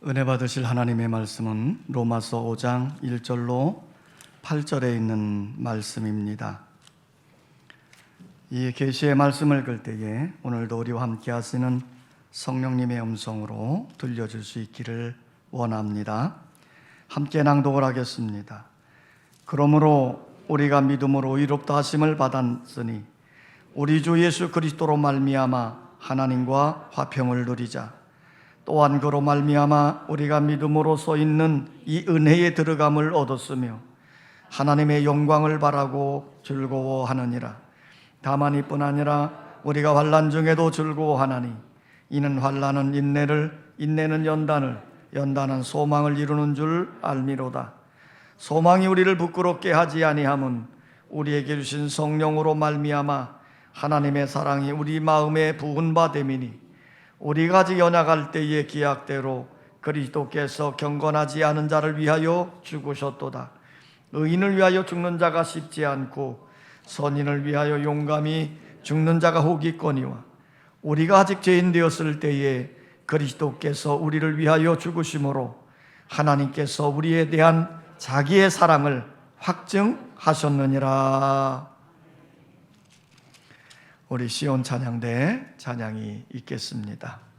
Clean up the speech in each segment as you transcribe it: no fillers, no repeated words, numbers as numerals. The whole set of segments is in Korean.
은혜 받으실 하나님의 말씀은 로마서 5장 1절로 8절에 있는 말씀입니다. 이 계시의 말씀을 읽을 때에 오늘도 우리와 함께 하시는 성령님의 음성으로 들려줄 수 있기를 원합니다. 함께 낭독을 하겠습니다. 그러므로 우리가 믿음으로 의롭다 하심을 받았으니 우리 주 예수 그리스도로 말미암아 하나님과 화평을 누리자. 또한 그로 말미암아 우리가 믿음으로써 있는 이 은혜에 들어감을 얻었으며 하나님의 영광을 바라고 즐거워하느니라. 다만 이뿐 아니라 우리가 환난 중에도 즐거워하나니 이는 환난은 인내를, 인내는 연단을, 연단은 소망을 이루는 줄 알미로다. 소망이 우리를 부끄럽게 하지 아니함은 우리에게 주신 성령으로 말미암아 하나님의 사랑이 우리 마음에 부은 바 됨이니 우리가 아직 연약할 때의 기약대로 그리스도께서 경건하지 않은 자를 위하여 죽으셨도다. 의인을 위하여 죽는 자가 쉽지 않고 선인을 위하여 용감히 죽는 자가 혹 있거니와 우리가 아직 죄인 되었을 때에 그리스도께서 우리를 위하여 죽으심으로 하나님께서 우리에 대한 자기의 사랑을 확증하셨느니라. 우리 시온 찬양대 찬양이 있겠습니다.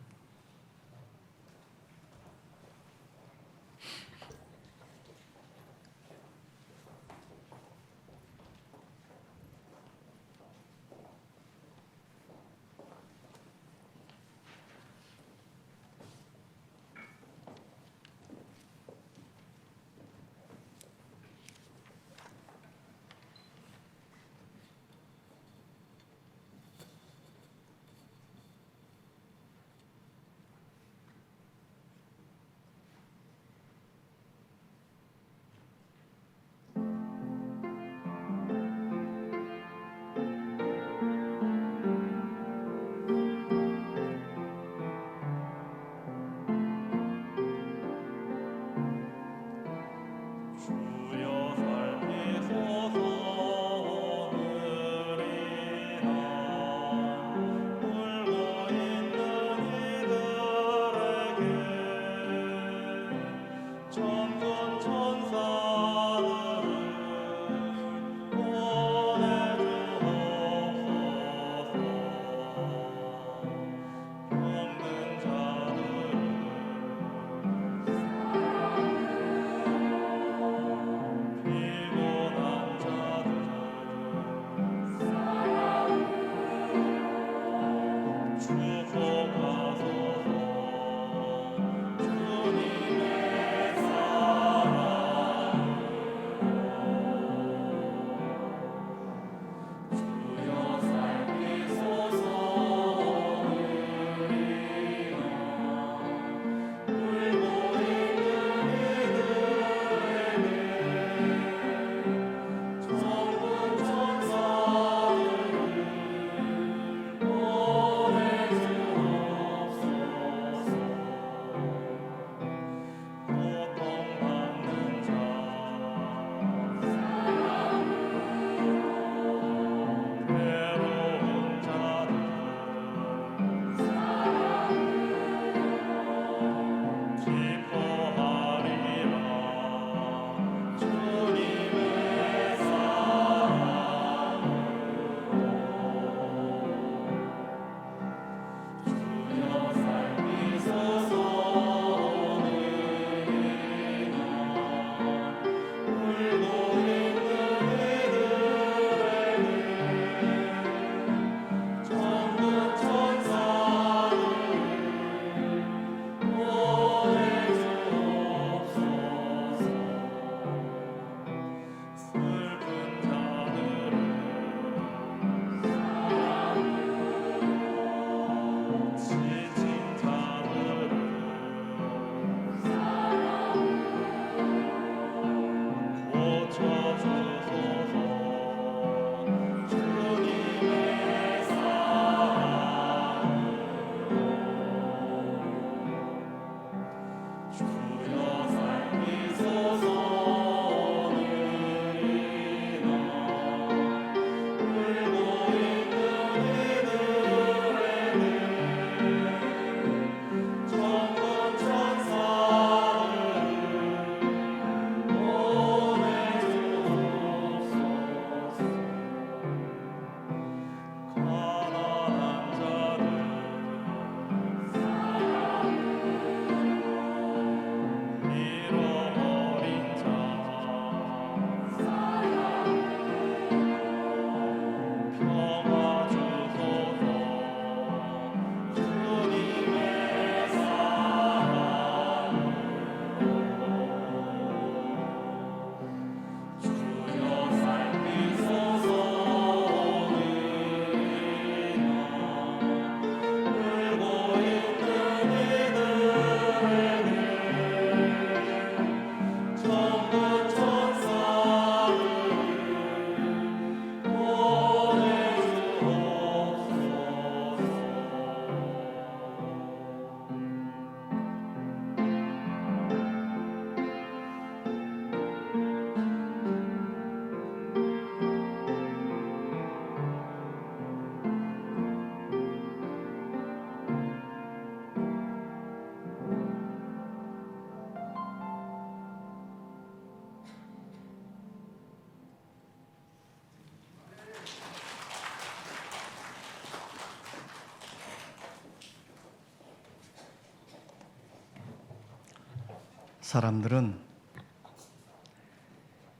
사람들은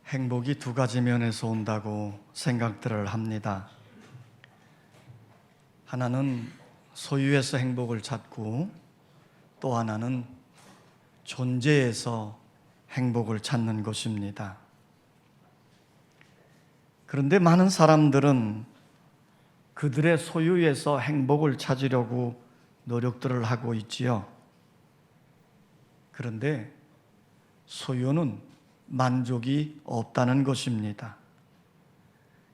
행복이 두 가지 면에서 온다고 생각들을 합니다. 하나는 소유에서 행복을 찾고 또 하나는 존재에서 행복을 찾는 것입니다. 그런데 많은 사람들은 그들의 소유에서 행복을 찾으려고 노력들을 하고 있지요. 그런데 소유는 만족이 없다는 것입니다.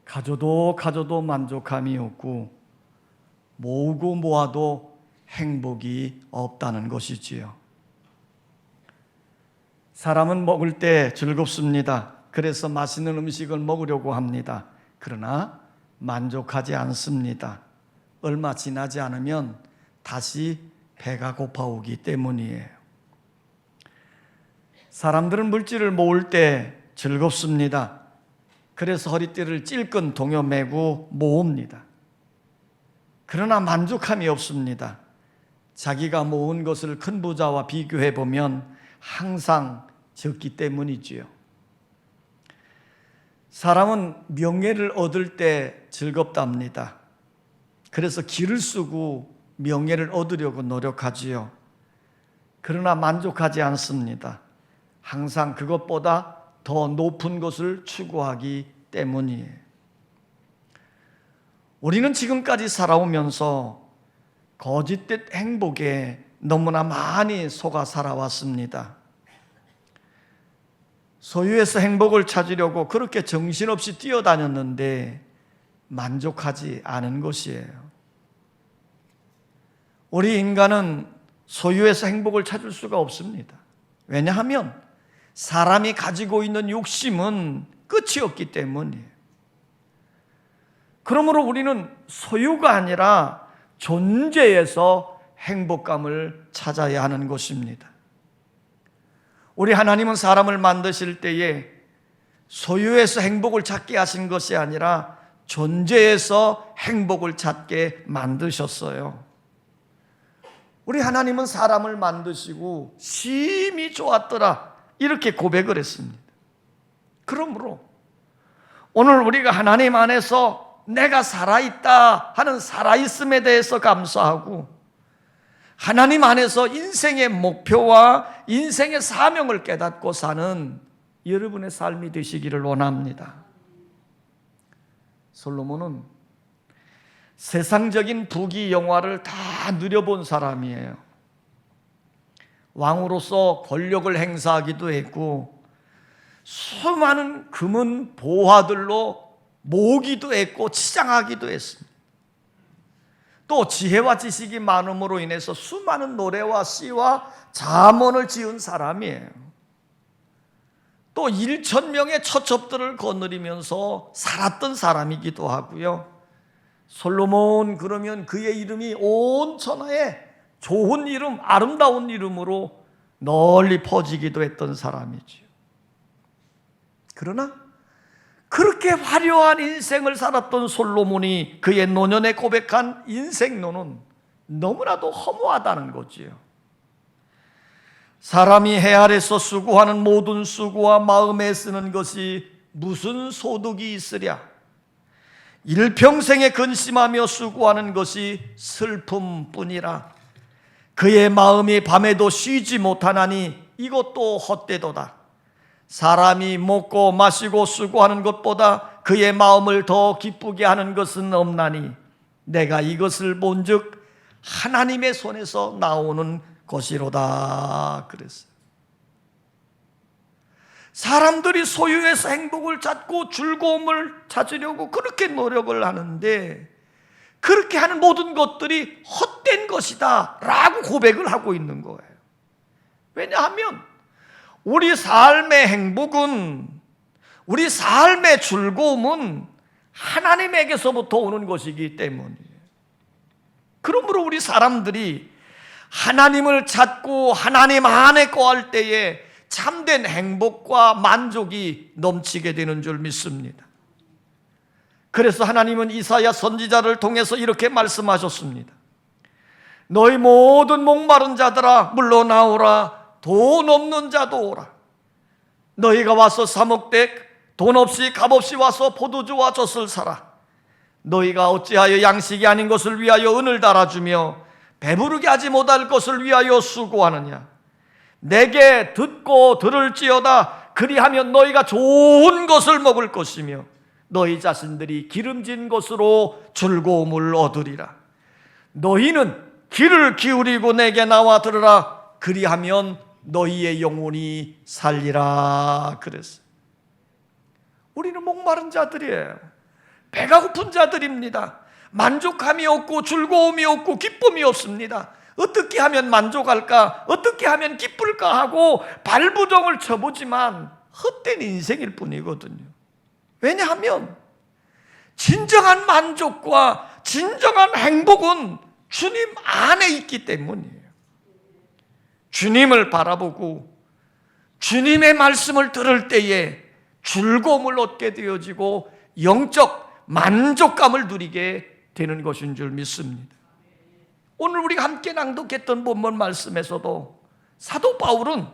가져도 만족함이 없고 모으고 모아도 행복이 없다는 것이지요. 사람은 먹을 때 즐겁습니다. 그래서 맛있는 음식을 먹으려고 합니다. 그러나 만족하지 않습니다. 얼마 지나지 않으면 다시 배가 고파오기 때문이에요. 사람들은 물질을 모을 때 즐겁습니다. 그래서 허리띠를 찔끈 동여 매고 모읍니다. 그러나 만족함이 없습니다. 자기가 모은 것을 큰 부자와 비교해 보면 항상 적기 때문이지요. 사람은 명예를 얻을 때 즐겁답니다. 그래서 기를 쓰고 명예를 얻으려고 노력하지요. 그러나 만족하지 않습니다. 항상 그것보다 더 높은 것을 추구하기 때문이에요. 우리는 지금까지 살아오면서 거짓된 행복에 너무나 많이 속아 살아왔습니다. 소유에서 행복을 찾으려고 그렇게 정신없이 뛰어다녔는데 만족하지 않은 것이에요. 우리 인간은 소유에서 행복을 찾을 수가 없습니다. 왜냐하면 사람이 가지고 있는 욕심은 끝이 없기 때문이에요. 그러므로 우리는 소유가 아니라 존재에서 행복감을 찾아야 하는 것입니다. 우리 하나님은 사람을 만드실 때에 소유에서 행복을 찾게 하신 것이 아니라 존재에서 행복을 찾게 만드셨어요. 우리 하나님은 사람을 만드시고 심히 좋았더라 이렇게 고백을 했습니다. 그러므로 오늘 우리가 하나님 안에서 내가 살아있다 하는 살아있음에 대해서 감사하고 하나님 안에서 인생의 목표와 인생의 사명을 깨닫고 사는 여러분의 삶이 되시기를 원합니다. 솔로몬은 세상적인 부귀 영화를 다 누려본 사람이에요. 왕으로서 권력을 행사하기도 했고 수많은 금은 보화들로 모으기도 했고 치장하기도 했습니다. 또 지혜와 지식이 많음으로 인해서 수많은 노래와 시와 잠언을 지은 사람이에요. 또 1,000명의 처첩들을 거느리면서 살았던 사람이기도 하고요. 솔로몬 그러면 그의 이름이 온 천하에 좋은 이름, 아름다운 이름으로 널리 퍼지기도 했던 사람이지요. 그러나 그렇게 화려한 인생을 살았던 솔로몬이 그의 노년에 고백한 인생론은 너무나도 허무하다는 거지요. 사람이 해 아래서 수고하는 모든 수고와 마음에 쓰는 것이 무슨 소득이 있으랴? 일평생에 근심하며 수고하는 것이 슬픔뿐이라. 그의 마음이 밤에도 쉬지 못하나니 이것도 헛되도다. 사람이 먹고 마시고 수고하는 것보다 그의 마음을 더 기쁘게 하는 것은 없나니 내가 이것을 본즉 하나님의 손에서 나오는 것이로다 그랬어요. 사람들이 소유에서 행복을 찾고 즐거움을 찾으려고 그렇게 노력을 하는데 그렇게 하는 모든 것들이 헛된 것이다 라고 고백을 하고 있는 거예요. 왜냐하면 우리 삶의 행복은, 우리 삶의 즐거움은 하나님에게서부터 오는 것이기 때문이에요. 그러므로 우리 사람들이 하나님을 찾고 하나님 안에 거할 때에 참된 행복과 만족이 넘치게 되는 줄 믿습니다. 그래서 하나님은 이사야 선지자를 통해서 이렇게 말씀하셨습니다. 너희 모든 목마른 자들아 물러나오라. 돈 없는 자도 오라. 너희가 와서 사 먹되 돈 없이 값없이 와서 포도주와 젖을 사라. 너희가 어찌하여 양식이 아닌 것을 위하여 은을 달아주며 배부르게 하지 못할 것을 위하여 수고하느냐. 내게 듣고 들을지어다. 그리하면 너희가 좋은 것을 먹을 것이며 너희 자신들이 기름진 것으로 즐거움을 얻으리라. 너희는 귀를 기울이고 내게 나와 들으라. 그리하면 너희의 영혼이 살리라. 그랬어요. 우리는 목마른 자들이에요. 배가 고픈 자들입니다. 만족함이 없고 즐거움이 없고 기쁨이 없습니다. 어떻게 하면 만족할까? 어떻게 하면 기쁠까 하고 발부정을 쳐보지만 헛된 인생일 뿐이거든요. 왜냐하면 진정한 만족과 진정한 행복은 주님 안에 있기 때문이에요. 주님을 바라보고 주님의 말씀을 들을 때에 즐거움을 얻게 되어지고 영적 만족감을 누리게 되는 것인 줄 믿습니다. 오늘 우리가 함께 낭독했던 본문 말씀에서도 사도 바울은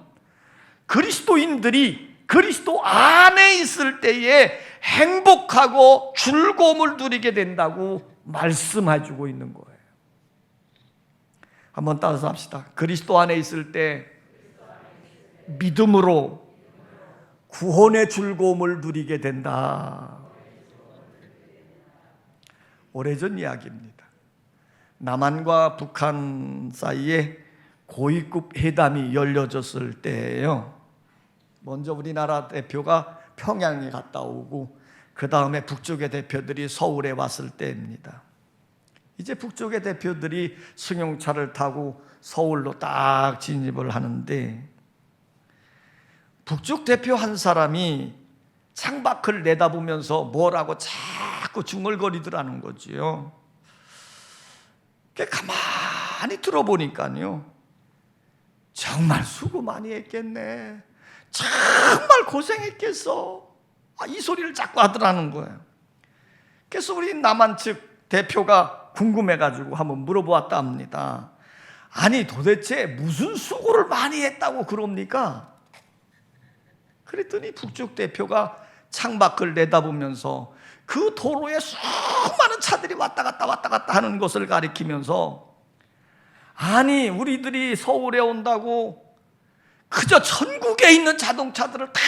그리스도인들이 그리스도 안에 있을 때에 행복하고 즐거움을 누리게 된다고 말씀해주고 있는 거예요. 한번 따라서 합시다. 그리스도 안에 있을 때 믿음으로 구원의 즐거움을 누리게 된다. 오래전 이야기입니다. 남한과 북한 사이에 고위급 회담이 열려졌을 때예요. 먼저 우리나라 대표가 평양에 갔다 오고 그 다음에 북쪽의 대표들이 서울에 왔을 때입니다. 이제 북쪽의 대표들이 승용차를 타고 서울로 딱 진입을 하는데 북쪽 대표 한 사람이 창밖을 내다보면서 뭐라고 자꾸 중얼거리더라는 거지요. 가만히 들어보니까요, 정말 수고 많이 했겠네, 정말 고생했겠어, 이 소리를 자꾸 하더라는 거예요. 그래서 우리 남한 측 대표가 궁금해가지고 한번 물어보았다 합니다. 아니 도대체 무슨 수고를 많이 했다고 그럽니까? 그랬더니 북쪽 대표가 창밖을 내다보면서 그 도로에 수많은 차들이 왔다 갔다 하는 것을 가리키면서, 아니 우리들이 서울에 온다고 그저 천국에 있는 자동차들을 다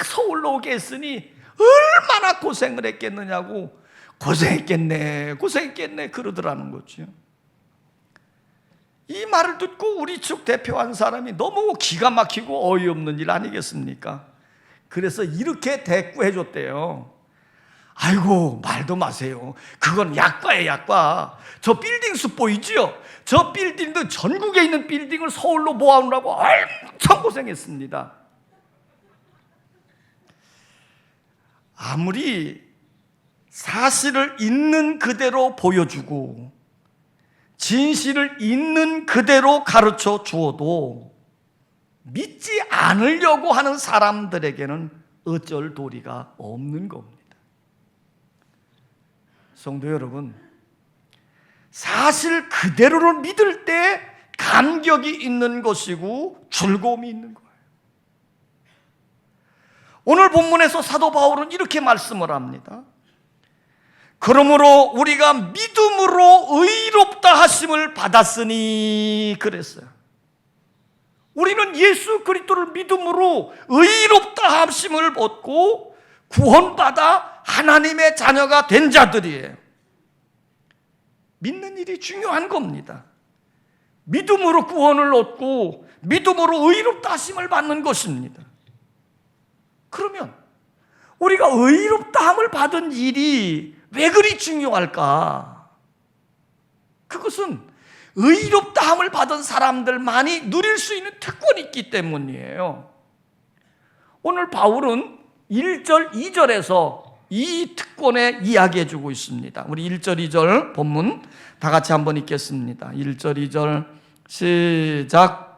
서울로 오게 했으니 얼마나 고생을 했겠느냐고, 고생했겠네 그러더라는 거죠. 이 말을 듣고 우리 측 대표 한 사람이 너무 기가 막히고 어이없는 일 아니겠습니까? 그래서 이렇게 대꾸해 줬대요. 아이고 말도 마세요. 그건 약과예요, 약과. 저 빌딩 숲 보이지요? 저 빌딩도 전국에 있는 빌딩을 서울로 모아오느라고 엄청 고생했습니다. 아무리 사실을 있는 그대로 보여주고 진실을 있는 그대로 가르쳐 주어도 믿지 않으려고 하는 사람들에게는 어쩔 도리가 없는 겁니다. 성도 여러분, 사실 그대로를 믿을 때 감격이 있는 것이고 즐거움이 있는 거예요. 오늘 본문에서 사도 바울은 이렇게 말씀을 합니다. 그러므로 우리가 믿음으로 의롭다 하심을 받았으니 그랬어요. 우리는 예수 그리스도를 믿음으로 의롭다 하심을 얻고 구원받아 하나님의 자녀가 된 자들이에요. 믿는 일이 중요한 겁니다. 믿음으로 구원을 얻고 믿음으로 의롭다 하심을 받는 것입니다. 그러면 우리가 의롭다 함을 받은 일이 왜 그리 중요할까? 그것은 의롭다 함을 받은 사람들만이 누릴 수 있는 특권이 있기 때문이에요. 오늘 바울은 1절, 2절에서 이 특권에 이야기해 주고 있습니다. 우리 1절, 2절 본문 다 같이 한번 읽겠습니다. 1절, 2절 시작.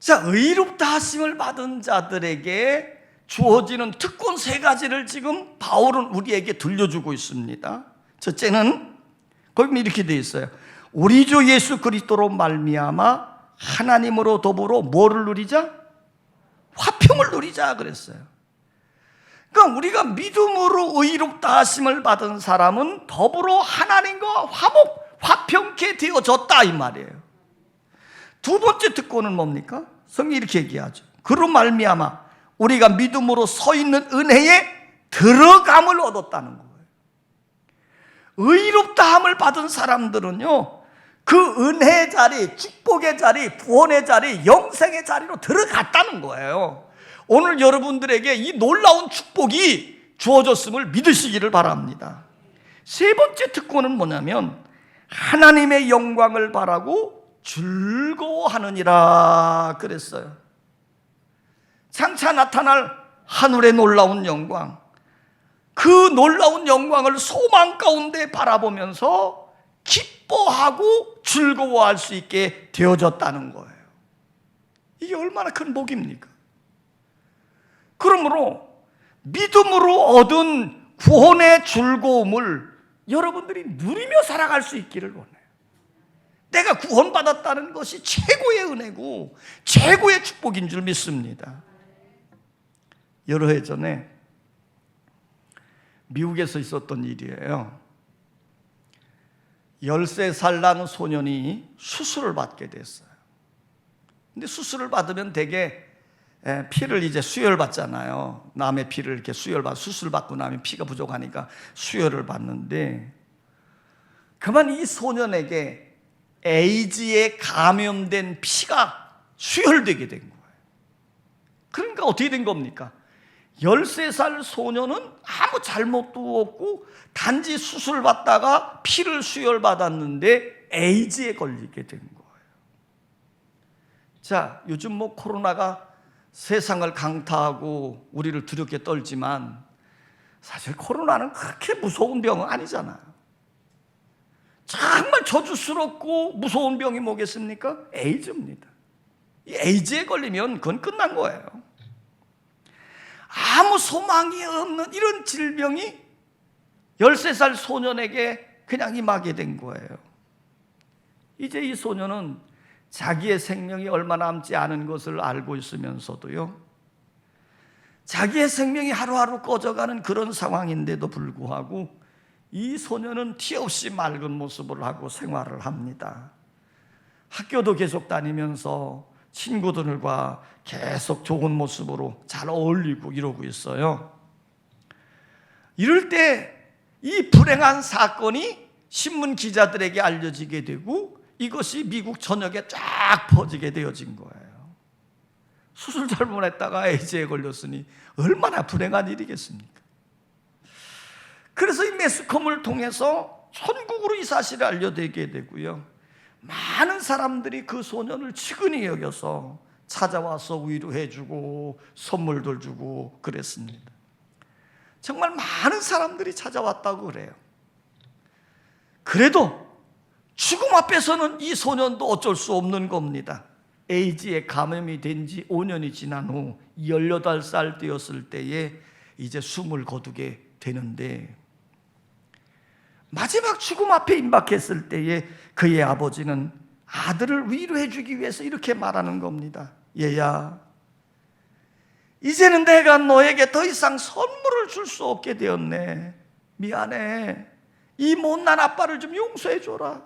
자, 의롭다 하심을 받은 자들에게 주어지는 특권 세 가지를 지금 바울은 우리에게 들려주고 있습니다. 첫째는 거기 이렇게 되어 있어요. 우리 주 예수 그리스도로 말미암아 하나님으로 더불어 뭐를 누리자? 화평을 누리자 그랬어요. 그러니까 우리가 믿음으로 의롭다 하심을 받은 사람은 더불어 하나님과 화평케 되어졌다 이 말이에요. 두 번째 특권은 뭡니까? 성경이 이렇게 얘기하죠. 그로 말미암아 우리가 믿음으로 서 있는 은혜에 들어감을 얻었다는 거예요. 의롭다함을 받은 사람들은요, 그 은혜의 자리, 축복의 자리, 구원의 자리, 영생의 자리로 들어갔다는 거예요. 오늘 여러분들에게 이 놀라운 축복이 주어졌음을 믿으시기를 바랍니다. 세 번째 특권은 뭐냐면 하나님의 영광을 바라고 즐거워하느니라 그랬어요. 장차 나타날 하늘의 놀라운 영광, 그 놀라운 영광을 소망 가운데 바라보면서 기뻐하고 즐거워할 수 있게 되어졌다는 거예요. 이게 얼마나 큰 복입니까? 그러므로 믿음으로 얻은 구원의 즐거움을 여러분들이 누리며 살아갈 수 있기를 원해요. 내가 구원받았다는 것이 최고의 은혜고 최고의 축복인 줄 믿습니다. 여러 해 전에 미국에서 있었던 일이에요. 13살 난 소년이 수술을 받게 됐어요. 근데 수술을 받으면 되게 피를 이제 수혈받잖아요. 남의 피를 이렇게 수술 받고 나면 피가 부족하니까 수혈을 받는데, 그만 이 소년에게 에이즈에 감염된 피가 수혈되게 된 거예요. 그러니까 어떻게 된 겁니까? 13살 소년은 아무 잘못도 없고 단지 수술 받다가 피를 수혈받았는데 에이즈에 걸리게 된 거예요. 자, 요즘 뭐 코로나가 세상을 강타하고 우리를 두렵게 떨지만 사실 코로나는 그렇게 무서운 병은 아니잖아요. 정말 저주스럽고 무서운 병이 뭐겠습니까? 에이즈입니다. 이 에이즈에 걸리면 그건 끝난 거예요. 아무 소망이 없는 이런 질병이 13살 소년에게 그냥 임하게 된 거예요. 이제 이 소년은 자기의 생명이 얼마 남지 않은 것을 알고 있으면서도요, 자기의 생명이 하루하루 꺼져가는 그런 상황인데도 불구하고 이 소년은 티 없이 맑은 모습을 하고 생활을 합니다. 학교도 계속 다니면서 친구들과 계속 좋은 모습으로 잘 어울리고 이러고 있어요. 이럴 때 이 불행한 사건이 신문 기자들에게 알려지게 되고 이것이 미국 전역에 쫙 퍼지게 되어진 거예요. 수술 잘못했다가 에이즈에 걸렸으니 얼마나 불행한 일이겠습니까? 그래서 이 매스컴을 통해서 전국으로 이 사실을 알려되게 되고요, 많은 사람들이 그 소년을 측은히 여겨서 찾아와서 위로해주고 선물들 주고 그랬습니다. 정말 많은 사람들이 찾아왔다고 그래요. 그래도 죽음 앞에서는 이 소년도 어쩔 수 없는 겁니다. 에이즈에 감염이 된 지 5년이 지난 후 18살 되었을 때에 이제 숨을 거두게 되는데, 마지막 죽음 앞에 임박했을 때에 그의 아버지는 아들을 위로해 주기 위해서 이렇게 말하는 겁니다. 얘야, 이제는 내가 너에게 더 이상 선물을 줄 수 없게 되었네. 미안해. 이 못난 아빠를 좀 용서해 줘라.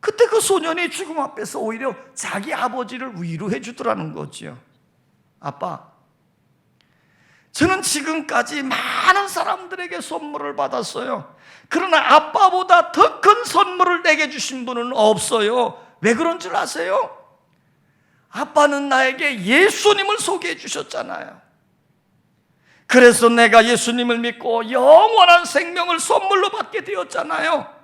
그때 그 소년이 죽음 앞에서 오히려 자기 아버지를 위로해 주더라는 거죠. 아빠, 저는 지금까지 많은 사람들에게 선물을 받았어요. 그러나 아빠보다 더 큰 선물을 내게 주신 분은 없어요. 왜 그런 줄 아세요? 아빠는 나에게 예수님을 소개해 주셨잖아요. 그래서 내가 예수님을 믿고 영원한 생명을 선물로 받게 되었잖아요.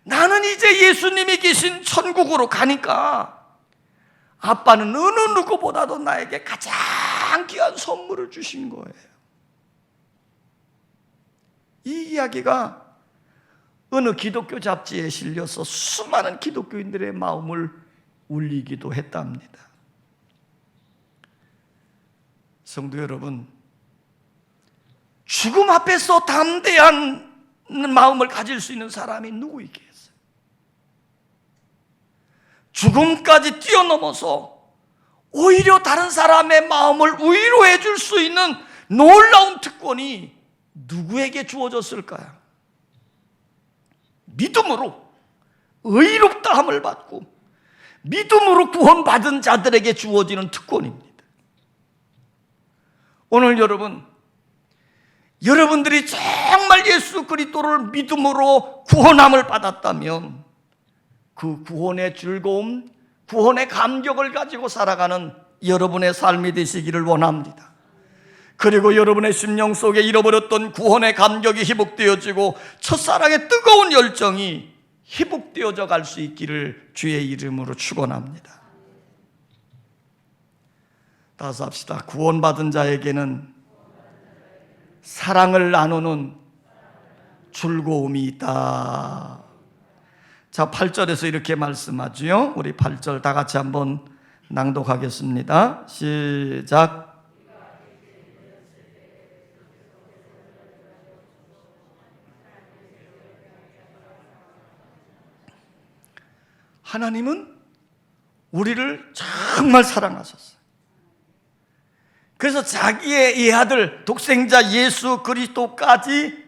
나는 이제 예수님이 계신 천국으로 가니까 아빠는 어느 누구보다도 나에게 가장 귀한 선물을 주신 거예요. 이 이야기가 어느 기독교 잡지에 실려서 수많은 기독교인들의 마음을 울리기도 했답니다. 성도 여러분, 죽음 앞에서 담대한 마음을 가질 수 있는 사람이 누구 있겠어요? 죽음까지 뛰어넘어서 오히려 다른 사람의 마음을 위로해 줄 수 있는 놀라운 특권이 누구에게 주어졌을까요? 믿음으로 의롭다함을 받고 믿음으로 구원받은 자들에게 주어지는 특권입니다. 오늘 여러분들이 정말 예수 그리스도를 믿음으로 구원함을 받았다면 그 구원의 즐거움, 구원의 감격을 가지고 살아가는 여러분의 삶이 되시기를 원합니다. 그리고 여러분의 심령 속에 잃어버렸던 구원의 감격이 회복되어지고 첫사랑의 뜨거운 열정이 회복되어져 갈 수 있기를 주의 이름으로 축원합니다. 따라서 합시다. 구원받은 자에게는 사랑을 나누는 즐거움이 있다. 자, 8절에서 이렇게 말씀하죠. 우리 8절 다 같이 한번 낭독하겠습니다. 시작. 하나님은 우리를 정말 사랑하셨어요. 그래서 자기의 이 아들 독생자 예수 그리스도까지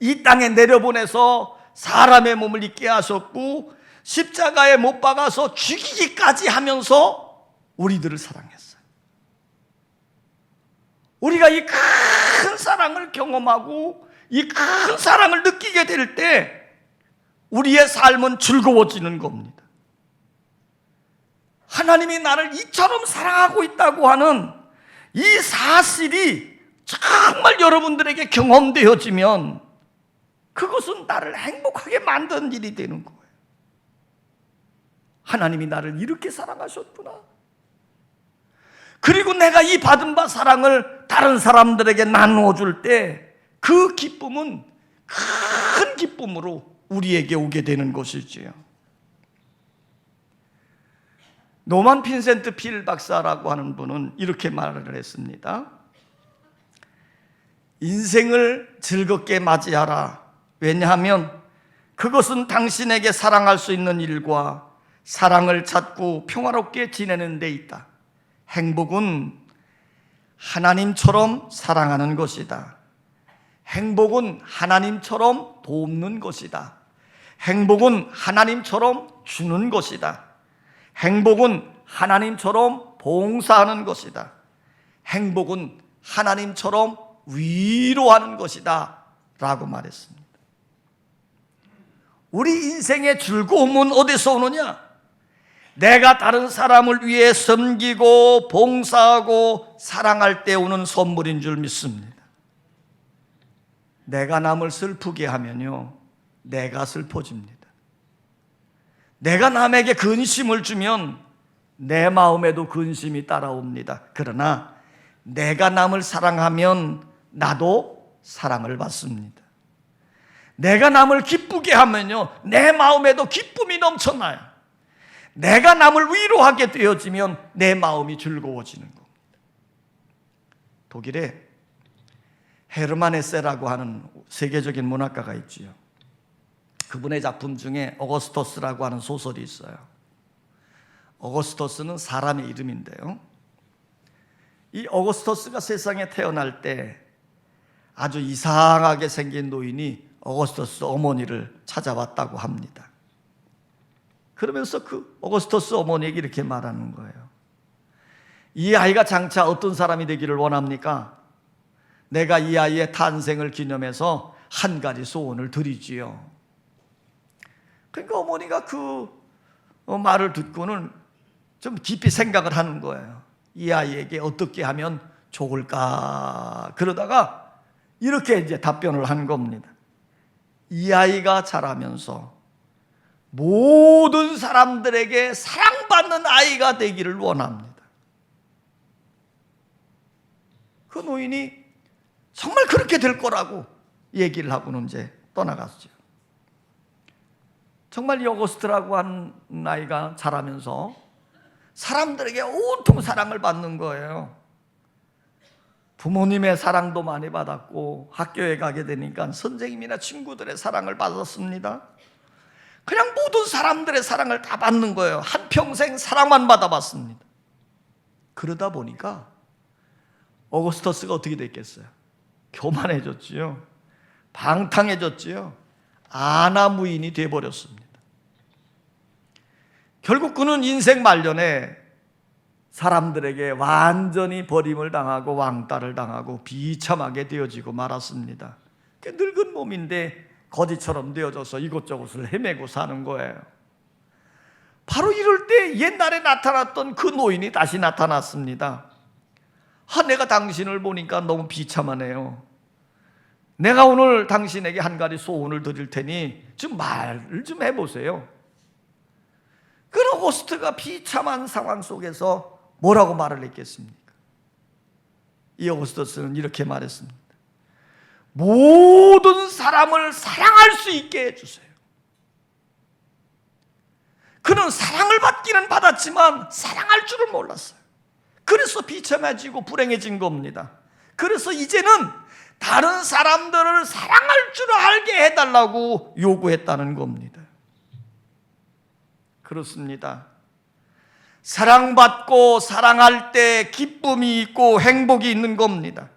이 땅에 내려보내서 사람의 몸을 입게 하셨고 십자가에 못 박아서 죽이기까지 하면서 우리들을 사랑했어요. 우리가 이 큰 사랑을 경험하고 이 큰 사랑을 느끼게 될 때 우리의 삶은 즐거워지는 겁니다. 하나님이 나를 이처럼 사랑하고 있다고 하는 이 사실이 정말 여러분들에게 경험되어지면 그것은 나를 행복하게 만든 일이 되는 거예요. 하나님이 나를 이렇게 사랑하셨구나. 그리고 내가 이 받은 바 사랑을 다른 사람들에게 나누어 줄 때 그 기쁨은 큰 기쁨으로 우리에게 오게 되는 것이지요. 노만 빈센트 필 박사라고 하는 분은 이렇게 말을 했습니다. 인생을 즐겁게 맞이하라. 왜냐하면 그것은 당신에게 사랑할 수 있는 일과 사랑을 찾고 평화롭게 지내는 데 있다. 행복은 하나님처럼 사랑하는 것이다. 행복은 하나님처럼 돕는 것이다. 행복은 하나님처럼 주는 것이다. 행복은 하나님처럼 봉사하는 것이다. 행복은 하나님처럼 위로하는 것이다 라고 말했습니다. 우리 인생의 즐거움은 어디서 오느냐? 내가 다른 사람을 위해 섬기고 봉사하고 사랑할 때 오는 선물인 줄 믿습니다. 내가 남을 슬프게 하면요, 내가 슬퍼집니다. 내가 남에게 근심을 주면 내 마음에도 근심이 따라옵니다. 그러나 내가 남을 사랑하면 나도 사랑을 받습니다. 내가 남을 기쁘게 하면요, 내 마음에도 기쁨이 넘쳐나요. 내가 남을 위로하게 되어지면 내 마음이 즐거워지는 겁니다. 독일에 헤르만 헤세라고 하는 세계적인 문학가가 있지요. 그분의 작품 중에 어거스토스라고 하는 소설이 있어요. 어거스토스는 사람의 이름인데요, 이 어거스토스가 세상에 태어날 때 아주 이상하게 생긴 노인이 어거스토스 어머니를 찾아왔다고 합니다. 그러면서 그 어거스토스 어머니에게 이렇게 말하는 거예요. 이 아이가 장차 어떤 사람이 되기를 원합니까? 내가 이 아이의 탄생을 기념해서 한 가지 소원을 드리지요. 그러니까 어머니가 그 말을 듣고는 좀 깊이 생각을 하는 거예요. 이 아이에게 어떻게 하면 좋을까? 그러다가 이렇게 이제 답변을 한 겁니다. 이 아이가 자라면서 모든 사람들에게 사랑받는 아이가 되기를 원합니다. 그 노인이 정말 그렇게 될 거라고 얘기를 하고는 이제 떠나갔죠. 정말 이 어거스트라고 하는 아이가 자라면서 사람들에게 온통 사랑을 받는 거예요. 부모님의 사랑도 많이 받았고 학교에 가게 되니까 선생님이나 친구들의 사랑을 받았습니다. 그냥 모든 사람들의 사랑을 다 받는 거예요. 한평생 사랑만 받아봤습니다. 그러다 보니까 어거스터스가 어떻게 됐겠어요? 교만해졌지요. 방탕해졌지요. 아나무인이 되어버렸습니다. 결국 그는 인생 말년에 사람들에게 완전히 버림을 당하고 왕따를 당하고 비참하게 되어지고 말았습니다. 늙은 몸인데 거지처럼 되어져서 이곳저곳을 헤매고 사는 거예요. 바로 이럴 때 옛날에 나타났던 그 노인이 다시 나타났습니다. 내가 당신을 보니까 너무 비참하네요. 내가 오늘 당신에게 한 가지 소원을 드릴 테니 좀 말을 좀 해보세요. 그런 호스트가 비참한 상황 속에서 뭐라고 말을 했겠습니까? 이 호스트는 이렇게 말했습니다. 모든 사람을 사랑할 수 있게 해주세요. 그는 사랑을 받기는 받았지만 사랑할 줄을 몰랐어요. 그래서 비참해지고 불행해진 겁니다. 그래서 이제는 다른 사람들을 사랑할 줄 알게 해달라고 요구했다는 겁니다. 그렇습니다. 사랑받고 사랑할 때 기쁨이 있고 행복이 있는 겁니다.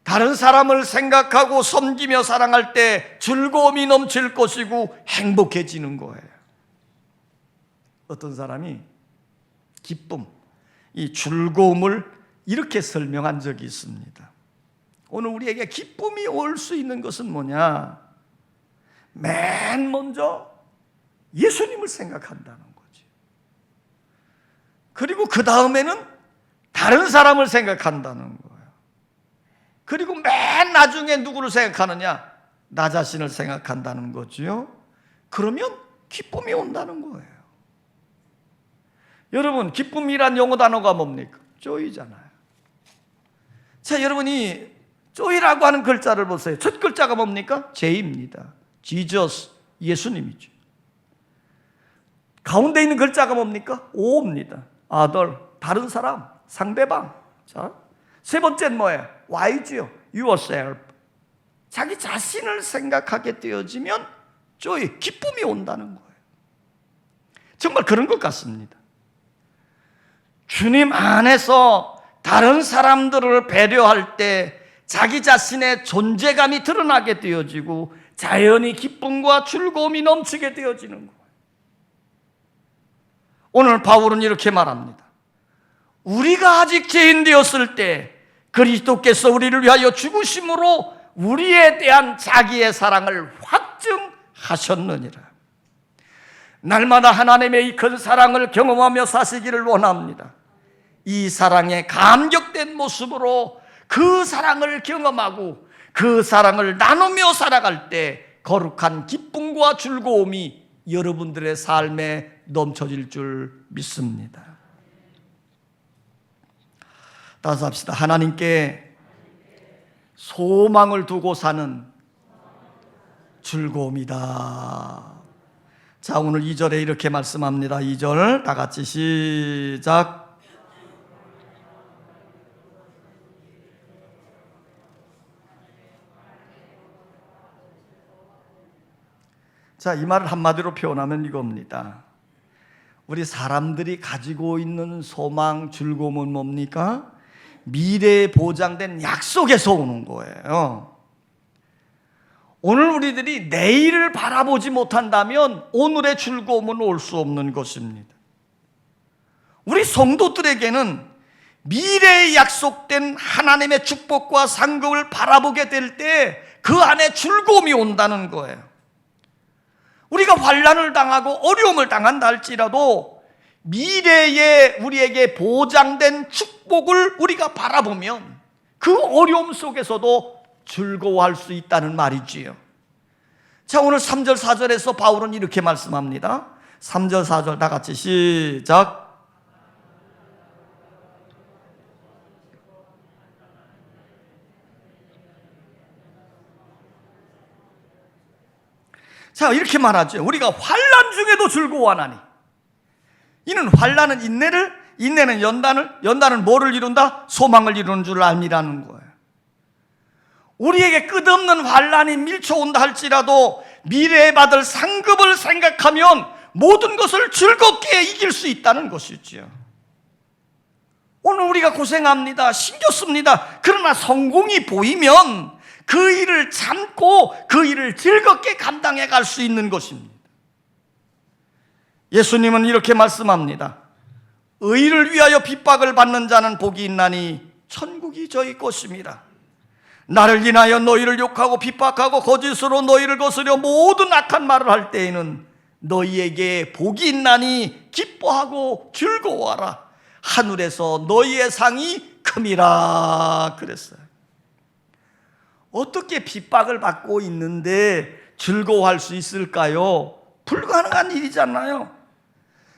다른 사람을 생각하고 섬기며 사랑할 때 즐거움이 넘칠 것이고 행복해지는 거예요. 어떤 사람이 기쁨, 이 즐거움을 이렇게 설명한 적이 있습니다. 오늘 우리에게 기쁨이 올 수 있는 것은 뭐냐? 맨 먼저 예수님을 생각한다는 거지. 그리고 그 다음에는 다른 사람을 생각한다는 거예요. 그리고 맨 나중에 누구를 생각하느냐? 나 자신을 생각한다는 거지요. 그러면 기쁨이 온다는 거예요. 여러분, 기쁨이란 영어 단어가 뭡니까? joy잖아요. 자, 여러분이 joy라고 하는 글자를 보세요. 첫 글자가 뭡니까? J입니다. Jesus, 예수님이죠. 가운데 있는 글자가 뭡니까? O입니다. other, 다른 사람, 상대방. 자, 세 번째는 뭐예요? Y지요. yourself. 자기 자신을 생각하게 되어지면 joy, 기쁨이 온다는 거예요. 정말 그런 것 같습니다. 주님 안에서 다른 사람들을 배려할 때 자기 자신의 존재감이 드러나게 되어지고 자연히 기쁨과 즐거움이 넘치게 되어지는 거예요. 오늘 바울은 이렇게 말합니다. 우리가 아직 죄인 되었을 때 그리스도께서 우리를 위하여 죽으심으로 우리에 대한 자기의 사랑을 확증하셨느니라. 날마다 하나님의 이 큰 사랑을 경험하며 사시기를 원합니다. 이 사랑의 감격된 모습으로 그 사랑을 경험하고 그 사랑을 나누며 살아갈 때 거룩한 기쁨과 즐거움이 여러분들의 삶에 넘쳐질 줄 믿습니다. 따라서 합시다. 하나님께 소망을 두고 사는 즐거움이다. 자, 오늘 2절에 이렇게 말씀합니다. 2절 다 같이 시작. 자, 이 말을 한마디로 표현하면 이겁니다. 우리 사람들이 가지고 있는 소망, 즐거움은 뭡니까? 미래에 보장된 약속에서 오는 거예요. 오늘 우리들이 내일을 바라보지 못한다면 오늘의 즐거움은 올 수 없는 것입니다. 우리 성도들에게는 미래에 약속된 하나님의 축복과 상급을 바라보게 될 때 그 안에 즐거움이 온다는 거예요. 우리가 환난을 당하고 어려움을 당한다 할지라도 미래에 우리에게 보장된 축복을 우리가 바라보면 그 어려움 속에서도 즐거워할 수 있다는 말이지요. 자, 오늘 3절 4절에서 바울은 이렇게 말씀합니다. 3절 4절 다 같이 시작. 자, 이렇게 말하죠. 우리가 환난 중에도 즐거워하나니. 이는 환난은 인내를, 인내는 연단을, 연단은 뭐를 이룬다? 소망을 이루는 줄 알미라는 거예요. 우리에게 끝없는 환난이 밀쳐온다 할지라도 미래에 받을 상급을 생각하면 모든 것을 즐겁게 이길 수 있다는 것이지요. 오늘 우리가 고생합니다. 힘겹습니다. 그러나 성공이 보이면 그 일을 참고 그 일을 즐겁게 감당해 갈 수 있는 것입니다. 예수님은 이렇게 말씀합니다. 의를 위하여 핍박을 받는 자는 복이 있나니 천국이 저희 것입니다. 나를 인하여 너희를 욕하고 핍박하고 거짓으로 너희를 거스려 모든 악한 말을 할 때에는 너희에게 복이 있나니 기뻐하고 즐거워하라. 하늘에서 너희의 상이 큼이라 그랬어요. 어떻게 핍박을 받고 있는데 즐거워할 수 있을까요? 불가능한 일이잖아요.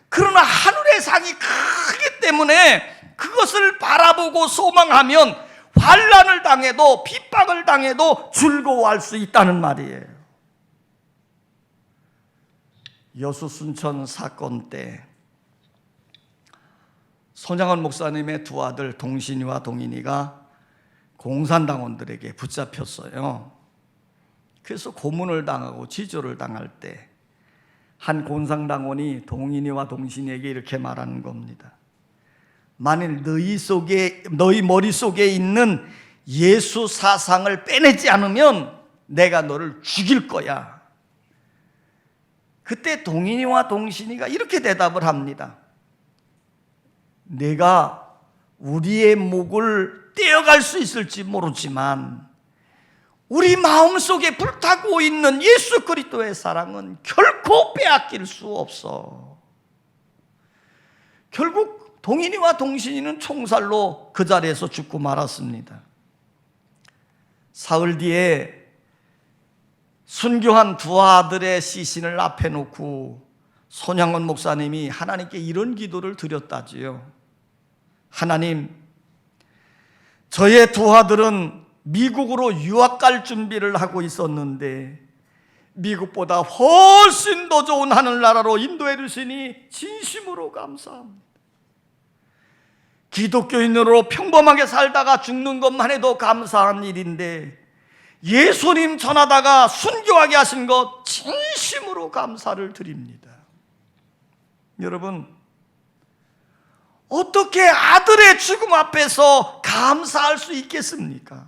그러나 하늘의 상이 크기 때문에 그것을 바라보고 소망하면 환난을 당해도 핍박을 당해도 즐거워할 수 있다는 말이에요. 여수 순천 사건 때 손양원 목사님의 두 아들 동신이와 동인이가 공산당원들에게 붙잡혔어요. 그래서 고문을 당하고 지조를 당할 때 한 공산당원이 동인이와 동신이에게 이렇게 말하는 겁니다. 만일 너희 머릿속에 있는 예수 사상을 빼내지 않으면 내가 너를 죽일 거야. 그때 동인이와 동신이가 이렇게 대답을 합니다. 내가 우리의 목을 떼어갈 수 있을지 모르지만 우리 마음속에 불타고 있는 예수 그리스도의 사랑은 결코 빼앗길 수 없어. 결국 동인이와 동신이는 총살로 그 자리에서 죽고 말았습니다. 사흘 뒤에 순교한 두 아들의 시신을 앞에 놓고 손양원 목사님이 하나님께 이런 기도를 드렸다지요. 하나님, 저의 두 아들은 미국으로 유학 갈 준비를 하고 있었는데 미국보다 훨씬 더 좋은 하늘나라로 인도해 주시니 진심으로 감사합니다. 기독교인으로 평범하게 살다가 죽는 것만 해도 감사한 일인데 예수님 전하다가 순교하게 하신 것 진심으로 감사를 드립니다. 여러분, 어떻게 아들의 죽음 앞에서 감사할 수 있겠습니까?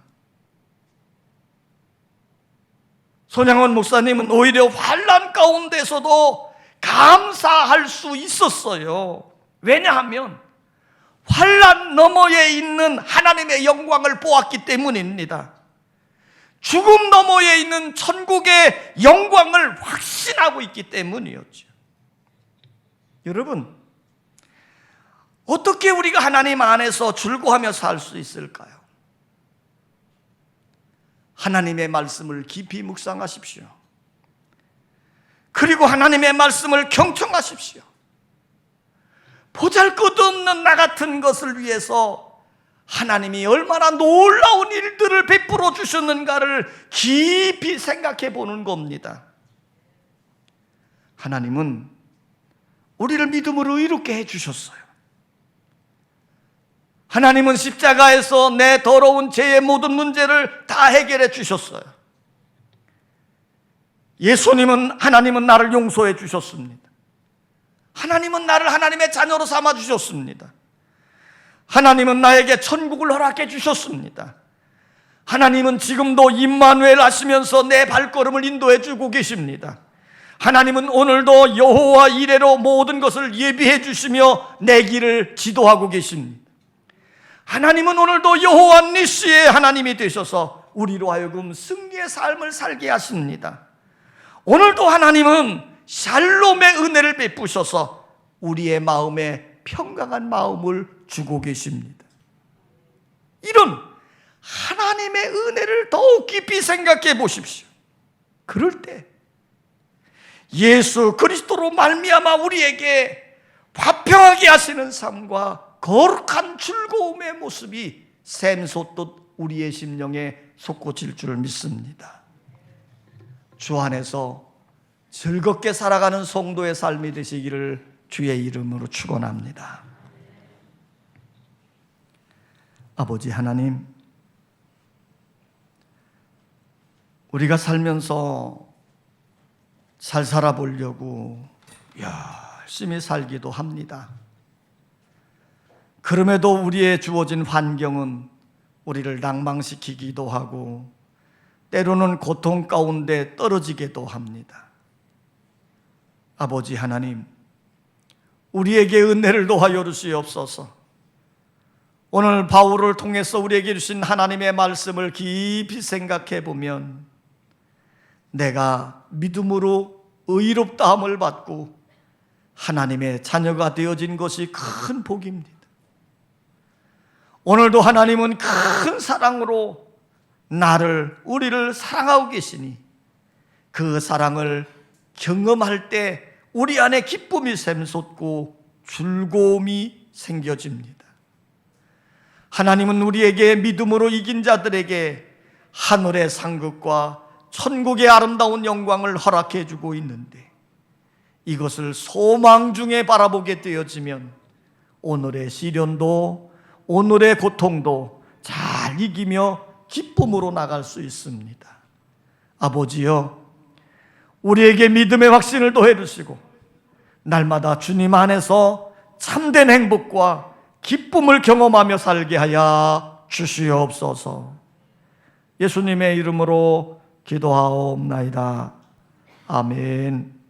손양원 목사님은 오히려 환난 가운데서도 감사할 수 있었어요. 왜냐하면 환난 너머에 있는 하나님의 영광을 보았기 때문입니다. 죽음 너머에 있는 천국의 영광을 확신하고 있기 때문이었죠. 여러분, 어떻게 우리가 하나님 안에서 즐거워하며 살 수 있을까요? 하나님의 말씀을 깊이 묵상하십시오. 그리고 하나님의 말씀을 경청하십시오. 보잘것없는 나 같은 것을 위해서 하나님이 얼마나 놀라운 일들을 베풀어 주셨는가를 깊이 생각해 보는 겁니다. 하나님은 우리를 믿음으로 의롭게 해주셨어요. 하나님은 십자가에서 내 더러운 죄의 모든 문제를 다 해결해 주셨어요. 하나님은 나를 용서해 주셨습니다. 하나님은 나를 하나님의 자녀로 삼아 주셨습니다. 하나님은 나에게 천국을 허락해 주셨습니다. 하나님은 지금도 임마누엘 하시면서 내 발걸음을 인도해 주고 계십니다. 하나님은 오늘도 여호와 이레로 모든 것을 예비해 주시며 내 길을 지도하고 계십니다. 하나님은 오늘도 여호와 니시의 하나님이 되셔서 우리로 하여금 승리의 삶을 살게 하십니다. 오늘도 하나님은 샬롬의 은혜를 베푸셔서 우리의 마음에 평강한 마음을 주고 계십니다. 이런 하나님의 은혜를 더욱 깊이 생각해 보십시오. 그럴 때 예수 그리스도로 말미암아 우리에게 화평하게 하시는 삶과 거룩한 즐거움의 모습이 샘솟듯 우리의 심령에 솟구칠 줄 믿습니다. 주 안에서 즐겁게 살아가는 성도의 삶이 되시기를 주의 이름으로 축원합니다. 아버지 하나님, 우리가 살면서 잘 살아보려고 열심히 살기도 합니다. 그럼에도 우리의 주어진 환경은 우리를 낭망시키기도 하고 때로는 고통 가운데 떨어지기도 합니다. 아버지 하나님, 우리에게 은혜를 더하여 주시옵소서. 오늘 바울을 통해서 우리에게 주신 하나님의 말씀을 깊이 생각해 보면 내가 믿음으로 의롭다함을 받고 하나님의 자녀가 되어진 것이 큰 복입니다. 오늘도 하나님은 큰 사랑으로 우리를 사랑하고 계시니 그 사랑을 경험할 때 우리 안에 기쁨이 샘솟고 즐거움이 생겨집니다. 하나님은 우리에게 믿음으로 이긴 자들에게 하늘의 상급과 천국의 아름다운 영광을 허락해 주고 있는데 이것을 소망 중에 바라보게 되어지면 오늘의 시련도 오늘의 고통도 잘 이기며 기쁨으로 나갈 수 있습니다. 아버지여, 우리에게 믿음의 확신을 더해 주시고 날마다 주님 안에서 참된 행복과 기쁨을 경험하며 살게 하여 주시옵소서. 예수님의 이름으로 기도하옵나이다. 아멘.